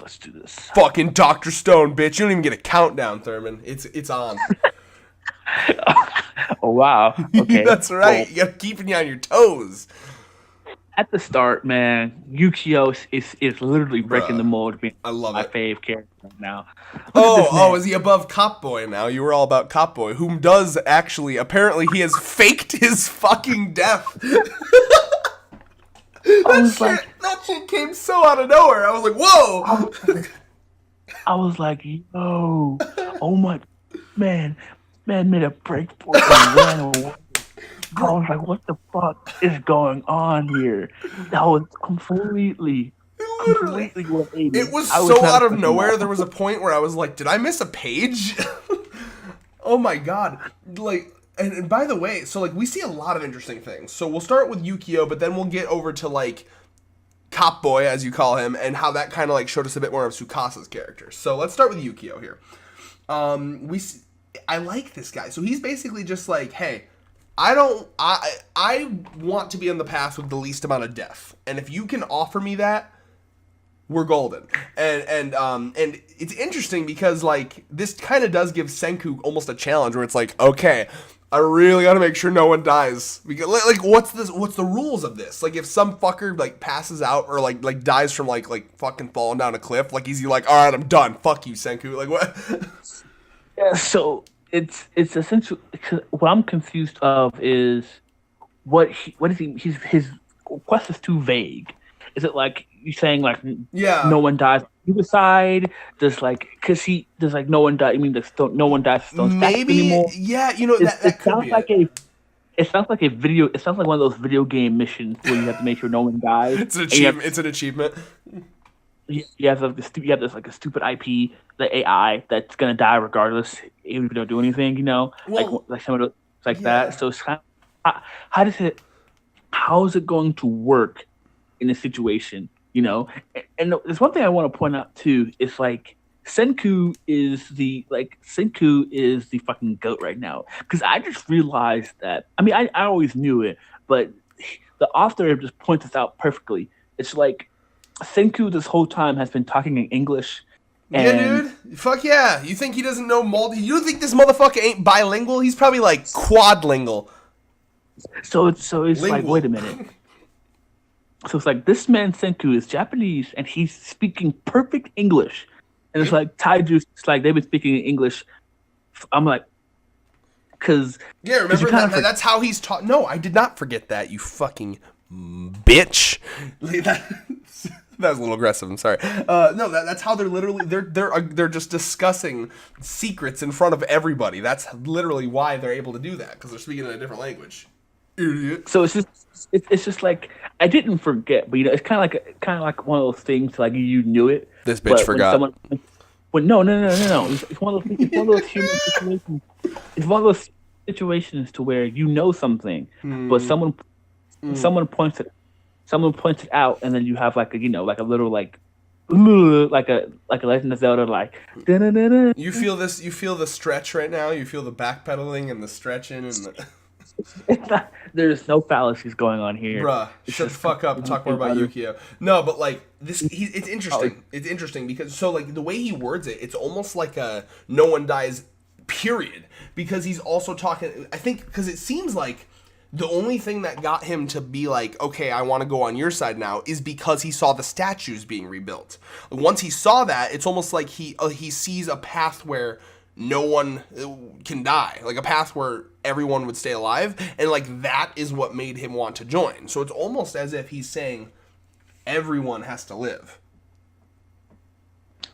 Let's do this. Fucking Dr. Stone, bitch. You don't even get a countdown, Thurman. It's on. Oh wow. Okay. That's right. Well, You gotta keep you on your toes. at the start, man, Yukio is literally breaking the Bruh. mold, being I love my it. fave character right now. Look at this man. Is he above Cop Boy now? You were all about Cop Boy, whom does actually, apparently he has faked his fucking death. That shit came so out of nowhere. I was like, whoa! I was like, yo, oh my, man made a break for it and ran away. I was like, what the fuck is going on here? That was completely 180. It was I so not out of expecting nowhere. that. There was a point where I was like, did I miss a page? Oh my god. Like, and by the way, so like we see a lot of interesting things. So we'll start with Yukio, but then we'll get over to like Cop Boy, as you call him, and how that kind of like showed us a bit more of Tsukasa's character. So let's start with Yukio here. I like this guy. So he's basically just like, hey, I want to be on the path with the least amount of death, and if you can offer me that, we're golden. And it's interesting because like this kind of does give Senku almost a challenge where it's like, okay, I really got to make sure no one dies, because like what's the rules of this? Like if some fucker like passes out or like dies from like fucking falling down a cliff, like is he like, all right, I'm done, fuck you, Senku, like what? Yeah, so it's essentially what I'm confused of is what is he? His quest is too vague. Is it like you saying like no one dies on either side? Does like does like no one die? I mean, no one dies. Don't Maybe anymore. yeah, you know that It could sounds be like it. it sounds like a video. It sounds like one of those video game missions where you have to make sure no one dies. It's an achievement. It's an achievement. You have this like a stupid IP, the AI that's gonna die regardless, even if you don't do anything. You know, Well, like some of those like yeah. that. So it's kind of, how is it going to work in this situation? You know, and there's one thing I want to point out too. Is like Senku is the fucking goat right now, because I just realized that. I mean, I always knew it, but the author just points this out perfectly. It's like Senku this whole time has been talking in English. Yeah, dude. Fuck yeah. You think he doesn't know You don't think this motherfucker ain't bilingual? He's probably like quadlingual. So it's like, wait a minute. So it's like this man Senku is Japanese and he's speaking perfect English, and it's like Taiju's. It's like they've been speaking English. I'm like, because yeah, remember that's how he's taught. No, I did not forget that. You fucking bitch. That was a little aggressive. I'm sorry. No, that's how they're literally they're just discussing secrets in front of everybody. That's literally why they're able to do that, because they're speaking in a different language. Idiot. So it's just like I didn't forget, but you know, it's kind of like one of those things like you knew it. This bitch forgot. No. It's one of those human situations. It's one of those situations to where you know something, but someone points it out, and then you have like a like a little like a Legend of Zelda like. Da-da-da-da. You feel this? You feel the stretch right now? You feel the backpedaling and the stretching and the. There's no fallacies going on here. Bruh, shut the fuck up and talk more about Yukio. No, but like this, it's interesting. It's interesting because so like the way he words it, it's almost like a no one dies, period. Because he's also talking. I think because it seems like the only thing that got him to be like, okay, I want to go on your side now, is because he saw the statues being rebuilt. Once he saw that, it's almost like he sees a path where no one can die, like a path where everyone would stay alive, and like that is what made him want to join. So it's almost as if he's saying everyone has to live,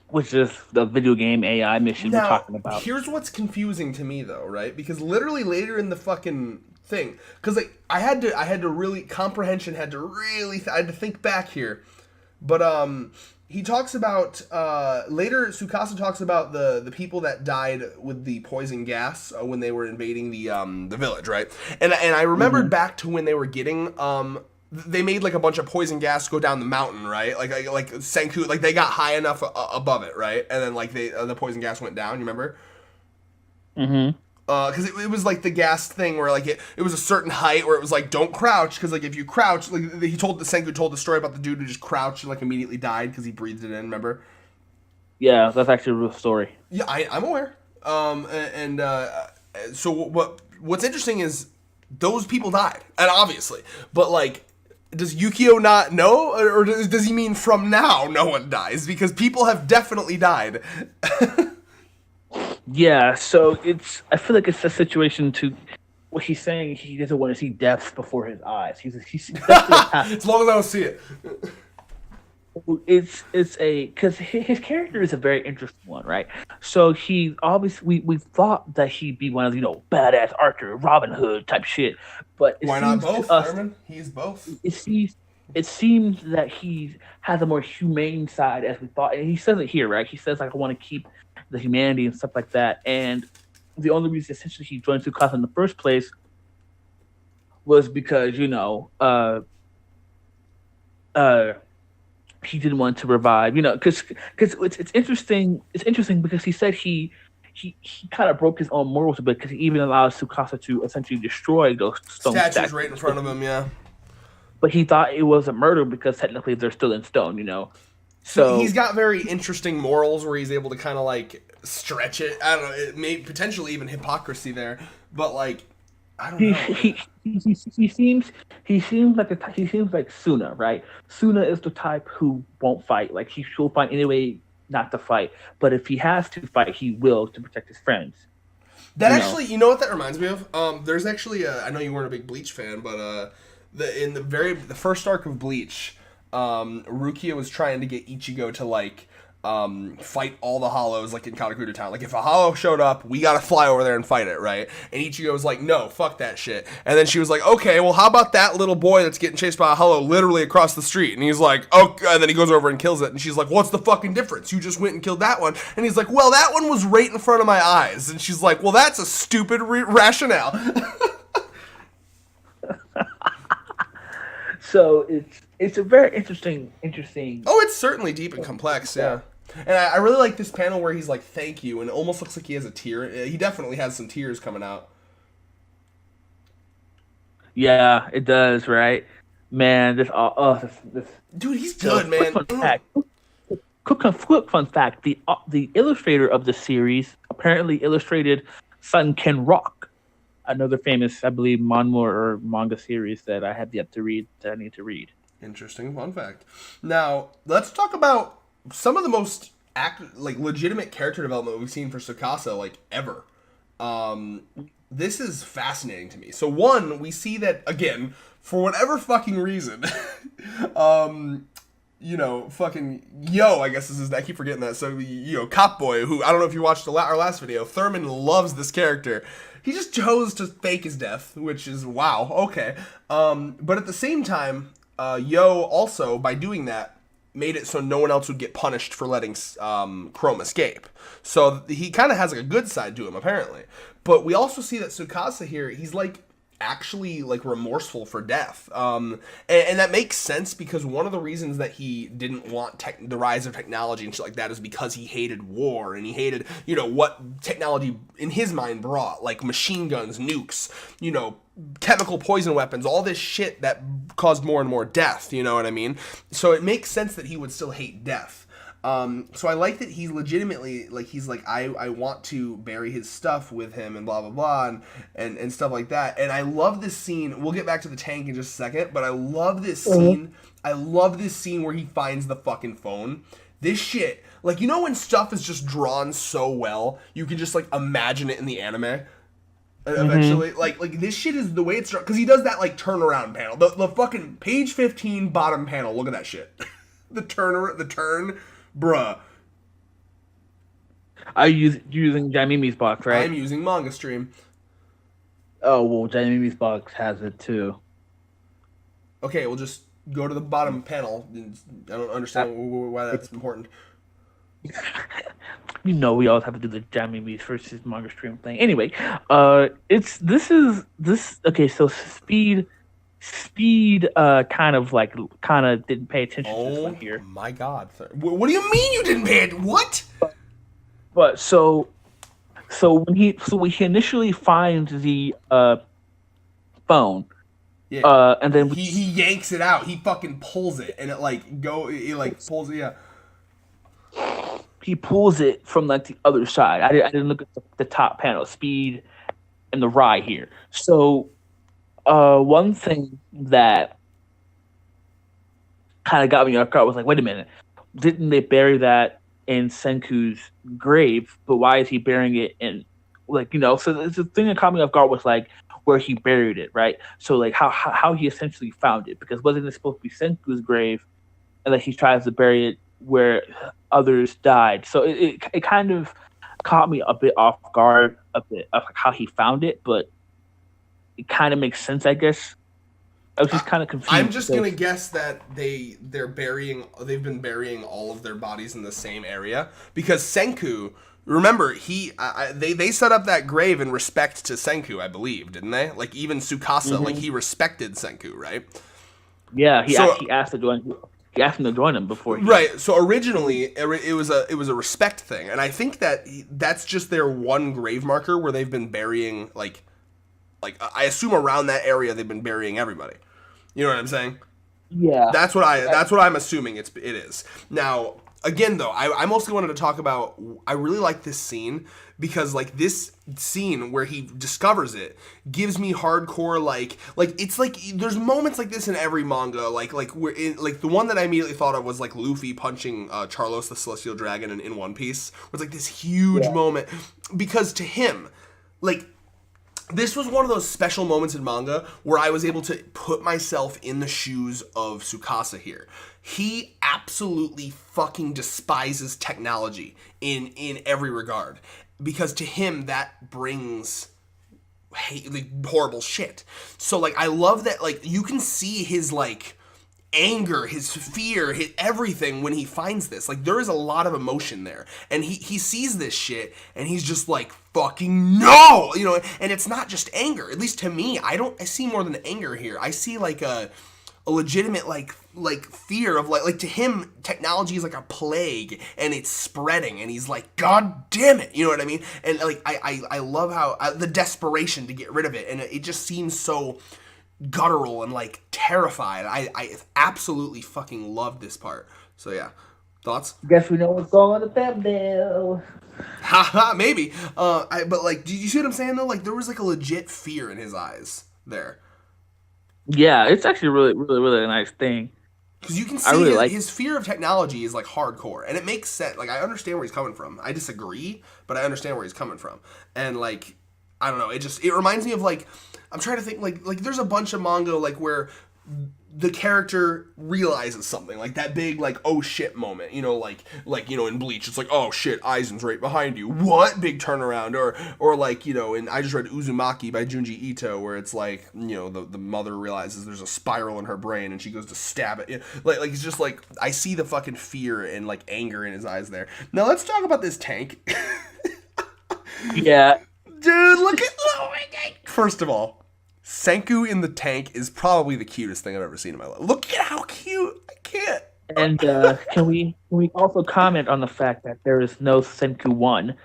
which is the video game AI mission we're talking about. Here's what's confusing to me though, right? Because literally later in the fucking thing, because like I had to really comprehension had to really I had to think back here, but he talks about later. Tsukasa talks about the people that died with the poison gas when they were invading the village, right? And I remembered back to when they were getting they made like a bunch of poison gas go down the mountain, right? Like Senku, like they got high enough above it, right? And then like the poison gas went down. You remember? Mm-hmm. Because it was like the gas thing where like it was a certain height where it was like don't crouch, because like if you crouch, like Senku told the story about the dude who just crouched and like immediately died because he breathed it in. Remember? Yeah, that's actually a real story. Yeah, I'm aware. So what's interesting is those people died, and obviously, but like, does Yukio not know, or does he mean from now no one dies? Because people have definitely died. Yeah, so I feel like it's a situation to what he's saying. He doesn't want to see deaths before his eyes. He's essentially a As long as I don't see it. it's a because his character is a very interesting one, right? So he obviously we thought that he'd be one of badass Arthur, Robin Hood type shit, but it Why not seems to both, us Thurman? He's both. it seems that he has a more humane side as we thought, and he says it here, right? He says like I want to keep the humanity and stuff like that, and the only reason essentially he joined Tsukasa in the first place was because uh he didn't want to revive, because it's interesting. It's interesting because he said he kind of broke his own morals a bit because he even allows Tsukasa to essentially destroy those stone Statues right in statues. front of him, yeah. But he thought it was a murder because technically they're still in stone. So he's So got very interesting morals where he's able to kind of like stretch it. I don't know. It may potentially even hypocrisy there, but like I don't he know. he he seems like Suna, right? Suna is the type who won't fight. Like he'll find any way not to fight, but if he has to fight, he will to protect his friends. That You know. actually, you know what that reminds me of? There's actually, I know you weren't a big Bleach fan, but in the first arc of Bleach, Rukia was trying to get Ichigo to like fight all the hollows like in Karakura Town. Like if a hollow showed up, we gotta fly over there and fight it, right? And Ichigo was like, no, fuck that shit. And then she was like, okay, well how about that little boy that's getting chased by a hollow literally across the street? And he's like, oh, and then he goes over and kills it. And she's like, what's the fucking difference? You just went and killed that one. And he's like, well, that one was right in front of my eyes. And she's like, well, that's a stupid rationale. So it's a very interesting. Oh, it's certainly deep and complex, yeah. And I really like this panel where he's like, thank you, and it almost looks like he has a tear. He definitely has some tears coming out. Yeah, it does, right? Man, this. Dude, he's So good, man. quick fun fact: the illustrator of the series apparently illustrated Sun Ken Rock, another famous, I believe, manhwa or manga series that I have yet to read that I need to read. Interesting fun fact. Now, let's talk about some of the most like legitimate character development we've seen for Tsukasa like ever. Um, this is fascinating to me. So one, we see that again for whatever fucking reason. Fucking Yo, I guess this is, I keep forgetting that. So, Cop Boy, who, I don't know if you watched our last video, Thurman loves this character. He just chose to fake his death, which is, wow, okay. But at the same time, Yo also, by doing that, made it so no one else would get punished for letting Chrome escape. So he kind of has like a good side to him, apparently. But we also see that Tsukasa here, he's like, actually like remorseful for death, and that makes sense because one of the reasons that he didn't want the rise of technology and shit like that is because he hated war and he hated what technology in his mind brought, like machine guns, nukes, chemical poison weapons, all this shit that caused more and more death, you know what I mean? So it makes sense that he would still hate death. So I like that he's legitimately, like, he's like, I want to bury his stuff with him and blah, blah, blah, and stuff like that. And I love this scene. We'll get back to the tank in just a second, but I love this scene. I love this scene where he finds the fucking phone. This shit, like, when stuff is just drawn so well, you can just, like, imagine it in the anime. Eventually, like this shit is the way it's drawn, because he does that, like, turnaround panel. The fucking page 15 bottom panel, look at that shit. the turn. Bruh. Are you using Jaimimi's box, right? I'm using Manga Stream. Oh well, Jaimimi's box has it too. Okay, we'll just go to the bottom panel. I don't understand why that's important. We always have to do the Jaimimi's versus Manga Stream thing. Anyway, okay. So speed kind of didn't pay attention to this one here. Oh my god. What do you mean you didn't pay it? What? But so when he initially finds the phone, yeah, and then he yanks it out. He fucking pulls it, and it pulls it. Yeah. he pulls it from like the other side. I didn't look at the top panel, speed and the rye here. So one thing that kind of got me off guard was like, wait a minute, didn't they bury that in Senku's grave? But why is he burying it in, like, you know? So the thing that caught me off guard was like where he buried it, right? So like how he essentially found it, because wasn't it supposed to be Senku's grave, and like he tries to bury it where others died. So it kind of caught me a bit off guard, a bit of like how he found it, but it kind of makes sense, I guess. I was just kind of confused. I'm just gonna guess that they've been burying all of their bodies in the same area, because Senku, remember, they set up that grave in respect to Senku, I believe, didn't they? Like even Tsukasa, like he respected Senku, right? Yeah, he asked to join. He asked him to join him before. Right. So originally, it was a respect thing, and I think that's just their one grave marker where they've been burying like I assume around that area they've been burying everybody. You know what I'm saying? Yeah. That's what I'm assuming it is. Now, again though, I mostly wanted to talk about, I really like this scene because like this scene where he discovers it gives me hardcore like it's like there's moments like this in every manga, like we're in, like the one that I immediately thought of was like Luffy punching Charlos the Celestial Dragon in One Piece, where it's like this huge moment, because to him, like, this was one of those special moments in manga where I was able to put myself in the shoes of Tsukasa here. He absolutely fucking despises technology in every regard, because to him that brings like horrible shit. So like I love that, like you can see his like anger, his fear, his everything when he finds this. Like there is a lot of emotion there, and he sees this shit and he's just like, fucking no, you know. And it's not just anger, at least to me. I see more than anger here. I see like a legitimate like fear of like to him technology is like a plague and it's spreading, and he's like, god damn it, you know what I mean? And like I love how the desperation to get rid of it, and it just seems so guttural and like terrified. I absolutely fucking loved this part. So yeah, thoughts? Guess we know what's going on the thumbnail. Haha, maybe. But like, do you see what I'm saying though? Like there was like a legit fear in his eyes there. Yeah, it's actually really a nice thing. Because you can see his fear of technology is like hardcore, and it makes sense. Like I understand where he's coming from. I disagree, but I understand where he's coming from. And like, I don't know. It reminds me of like, I'm trying to think like there's a bunch of manga like where the character realizes something, like that big like oh shit moment, you know, like you know in Bleach it's like, oh shit, Aizen's right behind you, what, big turnaround, or like, you know, and I just read Uzumaki by Junji Ito where it's like, you know, the mother realizes there's a spiral in her brain and she goes to stab it, you know, like it's just like I see the fucking fear and like anger in his eyes there. Now let's talk about this tank. Yeah, dude, look at, oh my god, first of all, Senku in the tank is probably the cutest thing I've ever seen in my life. Look at how cute. I can't. And can we also comment on the fact that there is no Senku 1?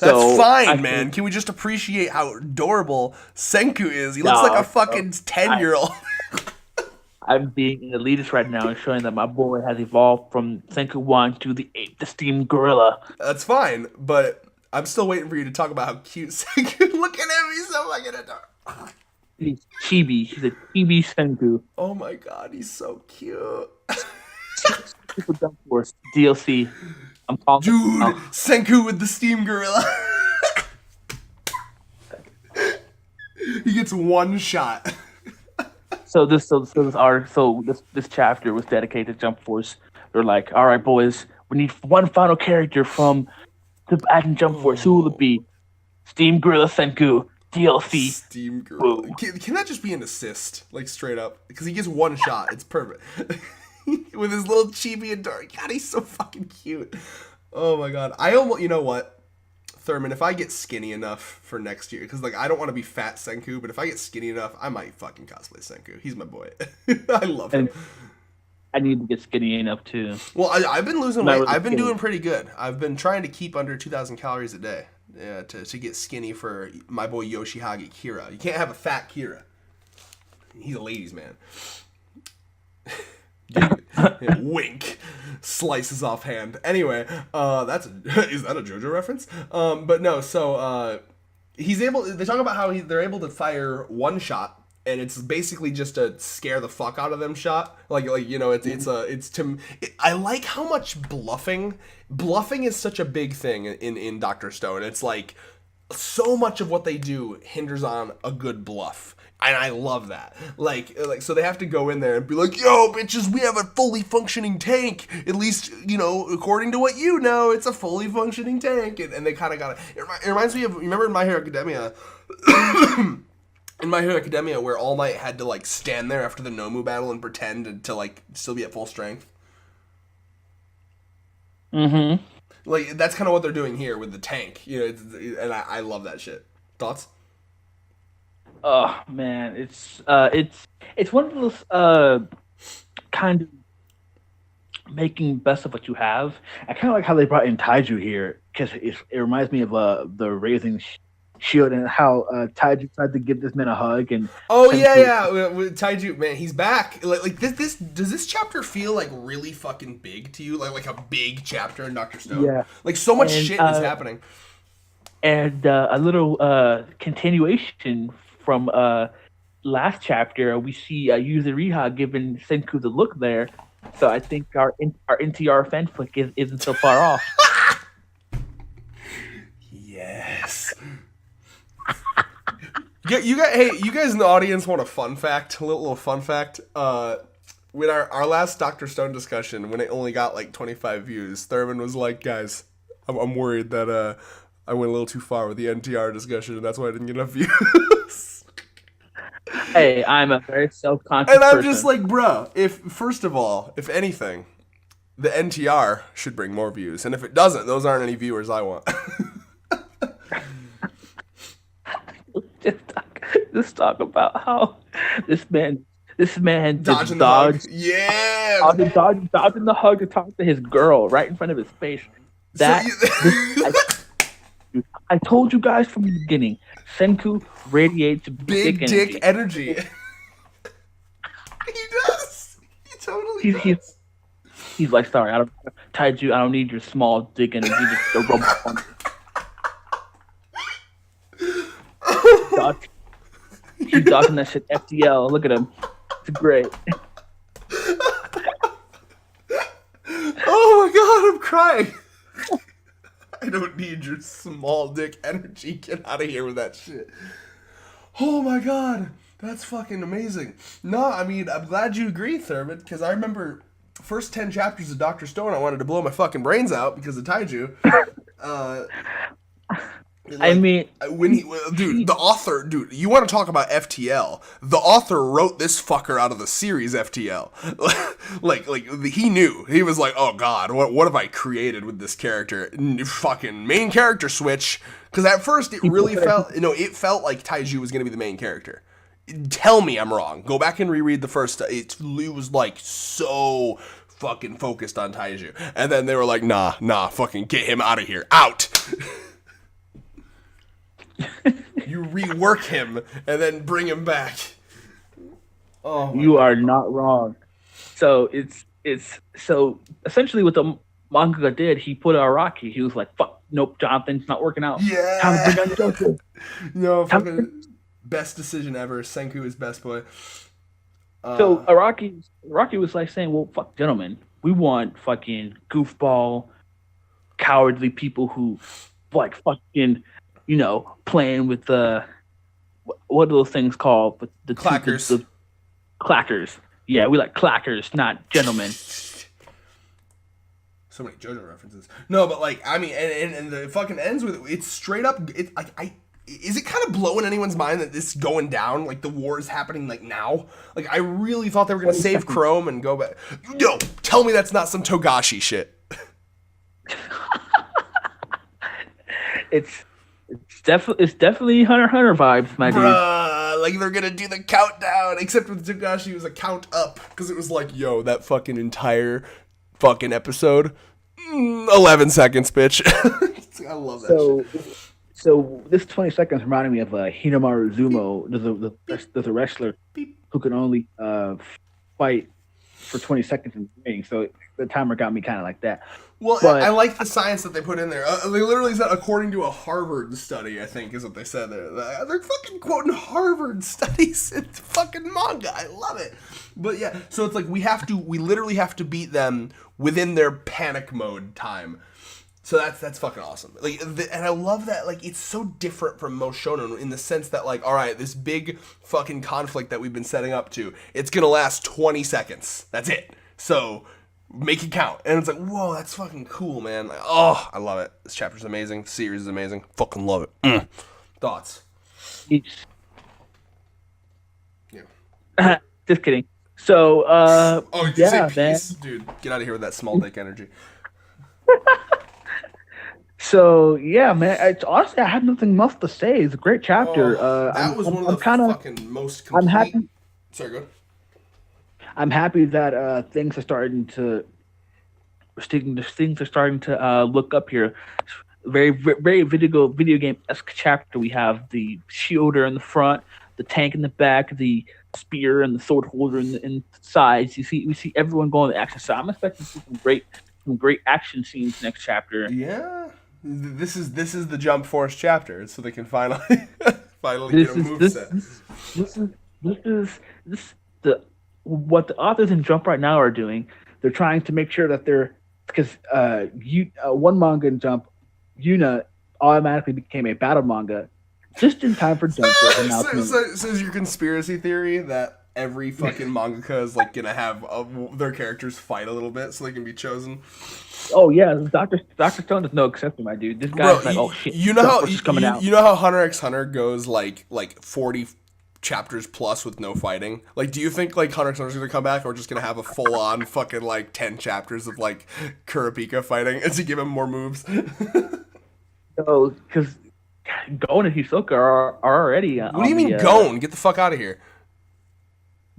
That's fine, man. Can we just appreciate how adorable Senku is? He looks like a fucking 10-year-old. I'm being an elitist right now and showing that my boy has evolved from Senku 1 to the 8th Steam Gorilla. That's fine, but I'm still waiting for you to talk about how cute Senku. Look at him. He's so fucking adorable. He's chibi. He's a chibi Senku. Oh my god, he's so cute. Super Jump Force DLC. I'm calling dude, Senku with the Steam Gorilla. He gets one shot. So this chapter was dedicated to Jump Force. They're like, all right, boys, we need one final character from the Atom Jump Force. Who will it be? Steam Gorilla Senku. DLC. Steam Gorilla. Can that just be an assist? Like, straight up? Because he gets one shot. It's perfect. With his little chibi and dark. God, he's so fucking cute. Oh my god. I almost, you know what? Thurman, if I get skinny enough for next year, because, like, I don't want to be fat Senku, but if I get skinny enough, I might fucking cosplay Senku. He's my boy. I love him. I need to get skinny enough, too. Well, I've been losing weight. Really I've been doing pretty good. I've been trying to keep under 2,000 calories a day. Yeah, to get skinny for my boy Yoshihage Kira. You can't have a fat Kira. He's a ladies' man. Dude, Wink. Slices off hand. Anyway, is that a JoJo reference? But no. So he's able. They talk about how they're able to fire one shot, and it's basically just a scare the fuck out of them shot. Like I like how much bluffing. Bluffing is such a big thing in Dr. Stone. It's like so much of what they do hinders on a good bluff. And I love that. Like, so they have to go in there and be like, yo, bitches, we have a fully functioning tank. At least, according to what you know, it's a fully functioning tank. And they kind of got it. It reminds me of, remember in My Hero Academia? In My Hero Academia, where All Might had to, like, stand there after the Nomu battle and pretend to like, still be at full strength? Mm-hmm. Like, that's kind of what they're doing here with the tank. And I love that shit. Thoughts? Oh man, it's one of those kind of making best of what you have. I kind of like how they brought in Taiju here because it reminds me of the Raising Shield and how Taiju tried to give this man a hug and with Taiju, man, he's back. Like this does this chapter feel like really fucking big to you? Like a big chapter in Dr. Stone? Yeah, like so much shit is happening. And a little continuation from last chapter, we see Yuzuriha giving Senku the look there. So I think our NTR fanfic isn't so far off. Yes. You guys in the audience want a fun fact? A little fun fact. With our last Dr. Stone discussion, when it only got like 25 views, Thurman was like, guys, I'm worried that I went a little too far with the NTR discussion, and that's why I didn't get enough views. Hey, I'm a very self-conscious And I'm person. just like, bro, first of all, if anything, the NTR should bring more views. And if it doesn't, those aren't any viewers I want. Just talk about how this man Dodging dodged, the hug. Yeah. dodging the hug to talk to his girl right in front of his face. I told you guys from the beginning, Senku radiates big dick energy. He does. He totally does. He's like, sorry, Taiju, I don't need your small dick energy. Just a robot on He's dodging that shit FTL. Look at him. It's great. Oh my god, I'm crying. I don't need your small dick energy. Get out of here with that shit. Oh my god. That's fucking amazing. No, I mean, I'm glad you agree, Thurman, because I remember first 10 chapters of Dr. Stone, I wanted to blow my fucking brains out because of Taiju. The author, you want to talk about FTL? The author wrote this fucker out of the series FTL. like he knew. He was like, oh god, what have I created with this character? Fucking main character switch. Because at first it really it felt like Taiju was going to be the main character. Tell me I'm wrong. Go back and reread the first. It was like so fucking focused on Taiju, and then they were like, nah, fucking get him out of here, out. You rework him and then bring him back. Oh, you are not wrong. So it's so essentially what the manga did. He put Araki. He was like, "Fuck, nope, Jonathan's not working out." Yeah. Time to bring on Jojo. No, fucking best decision ever. Senku is best boy. So Araki was like saying, "Well, fuck, gentlemen, we want fucking goofball, cowardly people who like fucking." Playing with what are those things called? But the clackers. The clackers. Yeah, we like clackers, not gentlemen. So many JoJo references. No, but like, I mean, and the fucking ends with it's straight up. It is it kind of blowing anyone's mind that this is going down? Like the war is happening like now. Like I really thought they were gonna save Chrome and go back. Yo, tell me that's not some Togashi shit. It's definitely Hunter x Hunter vibes, my dude. Like they're gonna do the countdown, except with Togashi it was a count up because it was like, yo, that fucking entire fucking episode, 11 seconds, bitch. I love that shit. So this 20 seconds reminded me of Hinamaru Zumo. There's a wrestler who can only fight for 20 seconds in the beginning, so the timer got me kind of like that. Well, But I like the science that they put in there. They literally said, according to a Harvard study, I think is what they said there. They're fucking quoting Harvard studies in fucking manga. I love it. But yeah, so it's like we literally have to beat them within their panic mode time. So that's fucking awesome. Like, and I love that. Like, it's so different from most shonen in the sense that, like, all right, this big fucking conflict that we've been setting up to, it's gonna last 20 seconds. That's it. So make it count. And it's like, whoa, that's fucking cool, man. Like, oh, I love it. This chapter's amazing. The series is amazing. Fucking love it. Thoughts? Yeah. Just kidding. So, oh, did you say peace? Man. Dude, get out of here with that small dick energy. So, yeah, man. Honestly, I have nothing else to say. It's a great chapter. That was one of the fucking most complete... I'm happy. Sorry, go ahead. I'm happy that things are starting to look up here. Very, very video game-esque chapter. We have the shielder in the front, the tank in the back, the spear and the sword holder in the sides. We see everyone going to action. So I'm expecting to see some great action scenes next chapter. Yeah, this is the Jump Force chapter, so they can finally get a moveset. This is what the authors in Jump right now are doing. They're trying to make sure that because one manga in Jump, Yuna automatically became a battle manga just in time for Jump. So is your conspiracy theory that every fucking mangaka is like gonna have their characters fight a little bit so they can be chosen? Oh yeah, Dr.Stone is no exception, my dude. This guy's like, oh shit. You know how Hunter x Hunter goes like 40 chapters plus with no fighting? Like, do you think like Hunter x Hunter's gonna come back, or just gonna have a full on fucking like 10 chapters of like Kurapika fighting and to give him more moves? No, because Gon and Hisoka are already. What do you mean Gon? Get the fuck out of here.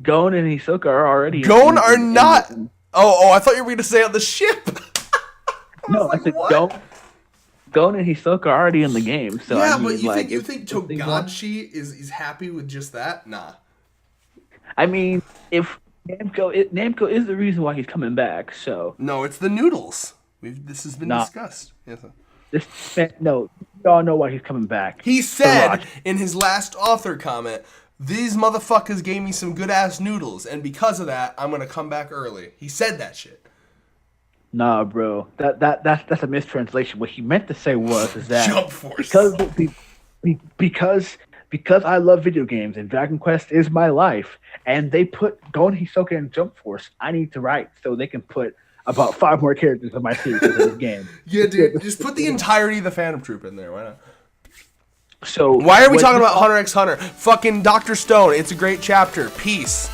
Gon and Hisoka are already. Gon are not. Oh, I thought you were going to say on the ship. No, I said Gon and Hisoka are already in the game. So yeah, I mean, but you think Togashi is happy with just that? Nah. I mean, if Namco is the reason why he's coming back. So no, it's the noodles. This has been discussed. Yes. No, we all know why he's coming back. He said in his last author comment, "These motherfuckers gave me some good ass noodles, and because of that, I'm gonna come back early." He said that shit. Nah, bro, that's a mistranslation. What he meant to say was that Jump Force. because I love video games and Dragon Quest is my life, and they put Gon, Hisoka, and Jump Force. I need to write so they can put about 5 more characters in my series in this game. Yeah, dude, just put the entirety of the Phantom Troop in there. Why not? So why are we talking about Hunter x Hunter? Fucking Dr. Stone. It's a great chapter. Peace.